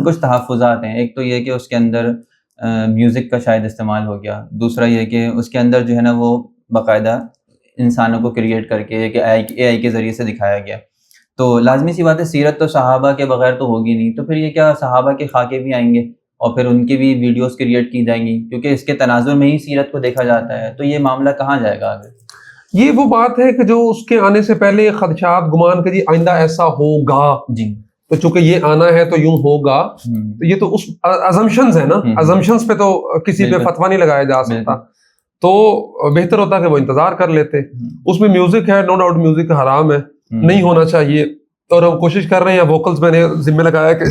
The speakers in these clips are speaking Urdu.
کچھ تحفظات ہیں. ایک تو یہ کہ اس کے اندر میوزک کا شاید استعمال ہو گیا. دوسرا یہ کہ اس کے اندر جو ہے نا وہ باقاعدہ انسانوں کو کریٹ کر کے کہ اے آئی کے ذریعے سے دکھایا گیا. تو لازمی سی بات ہے سیرت تو صحابہ کے بغیر تو ہوگی نہیں. تو پھر یہ کیا صحابہ کے خاکے بھی آئیں گے اور پھر ان کی بھی ویڈیوز کریٹ کی جائیں گی، کیونکہ اس کے تناظر میں ہی سیرت کو دیکھا جاتا ہے. تو یہ معاملہ کہاں جائے گا آگے؟ یہ وہ بات ہے کہ جو اس کے آنے سے پہلے خدشات گمان کہ جی آئندہ ایسا ہوگا، جی تو چونکہ یہ آنا ہے تو یوں ہوگا، تو یہ تو اس ازمپشنز ہیں نا، ازمپشنز پہ تو کسی پہ فتویٰ نہیں لگایا جا سکتا. تو بہتر ہوتا کہ وہ انتظار کر لیتے. اس میں میوزک ہے، نو ڈاؤٹ میوزک حرام ہے، نہیں ہونا چاہیے. اور ہم کوشش کر رہے ہیں، ووکلز میں نے ذمہ لگایا کہ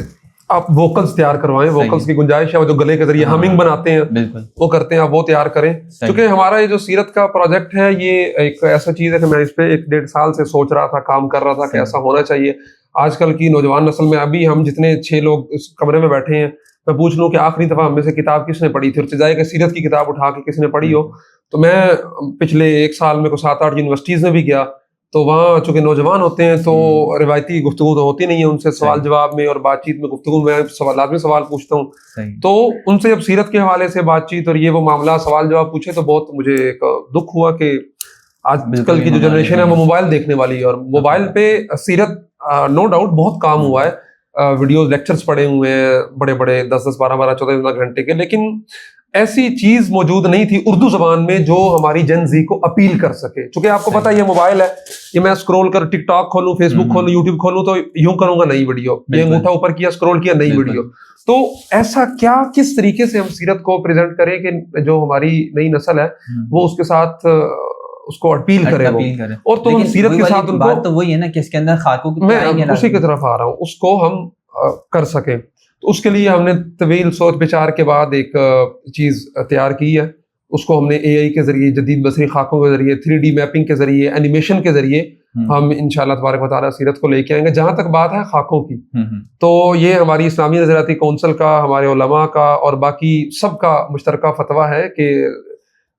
آپ ووکلز تیار کروائیں. ووکلز کی گنجائش ہے، وہ جو گلے کے ذریعے ہمنگ بناتے ہیں وہ کرتے ہیں، آپ وہ تیار کریں. کیونکہ ہمارا یہ جو سیرت کا پروجیکٹ ہے یہ ایک ایسا چیز ہے کہ میں اس پہ 1-1.5 سال سے سوچ رہا تھا، کام کر رہا تھا کہ ایسا ہونا چاہیے. آج کل کی نوجوان نسل میں ابھی ہم جتنے 6 لوگ اس کمرے میں بیٹھے ہیں، میں پوچھ لوں کہ آخری دفعہ ہم میں سے کتاب کس نے پڑھی تھی، اور چاہے کہ سیرت کی کتاب اٹھا کے کس نے پڑھی ہو. تو میں پچھلے 1 سال میں کو 7-8 یونیورسٹیز میں بھی گیا، تو وہاں چونکہ نوجوان ہوتے ہیں تو روایتی گفتگو تو ہوتی نہیں ہے، ان سے سوال جواب میں اور بات چیت میں گفتگو میں لازمی سوال پوچھتا ہوں. تو ان سے اب سیرت کے حوالے سے بات چیت اور یہ وہ معاملہ سوال جواب پوچھے تو بہت مجھے ایک دکھ ہوا کہ آج کل کی جو جنریشن ہے وہ موبائل دیکھنے والی ہے، اور موبائل پہ سیرت نو ڈاؤٹ بہت کام ہوا ہے. ویڈیوز لیکچرز پڑے ہوئے ہیں بڑے بڑے 10-10 12-12 14 گھنٹے کے، لیکن ایسی چیز موجود نہیں تھی اردو زبان میں جو ہماری جن زی کو اپیل کر سکے. چونکہ آپ کو پتا یہ موبائل ہے، یہ میں اسکرول کر ٹک ٹاک کھولوں، فیس بک کھولوں، یوٹیوب کھولوں تو یوں کروں گا نئی ویڈیو، یہ انگوٹھا اوپر کیا اسکرول کیا نئی ویڈیو. تو ایسا کیا کس طریقے سے ہم سیرت کو پریزنٹ کریں کہ جو ہماری نئی نسل ہے وہ اس کے ساتھ اس کو اپیل کرے. اور تو ہم سیرت کے ساتھ ان کو، بات تو وہی ہے نا کہ اس کے اندر خاکوں کی، میں اسی کی طرف آ رہا ہوں، اس کو ہم کر سکیں. تو اس کے لیے ہم نے طویل سوچ بچار کے بعد ایک چیز تیار کی ہے. اس کو ہم نے اے آئی کے ذریعے، جدید بصری خاکوں کے ذریعے، 3D میپنگ کے ذریعے، اینیمیشن کے ذریعے ہم انشاءاللہ تبارک و تعالیٰ سیرت کو لے کے آئیں گے. جہاں تک بات ہے خاکوں کی، تو یہ ہماری اسلامی نظریاتی کونسل کا، ہمارے علماء کا اور باقی سب کا مشترکہ فتویٰ ہے کہ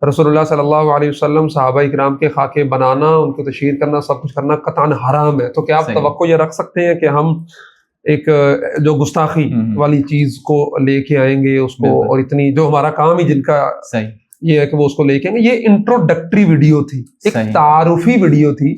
رسول اللہ صلی اللہ علیہ وسلم صحابہ اکرام کے خاکے بنانا، ان کو تشہیر کرنا، سب کچھ کرنا قطعاً حرام ہے. تو کیا آپ توقع یہ رکھ سکتے ہیں کہ ہم ایک جو گستاخی والی چیز کو لے کے آئیں گے اس کو، اور اتنی جو ہمارا کام ہی جن کا یہ ہے کہ وہ اس کو لے کے آئیں گے. یہ انٹروڈکٹری ویڈیو تھی، ایک تعارفی ویڈیو تھی.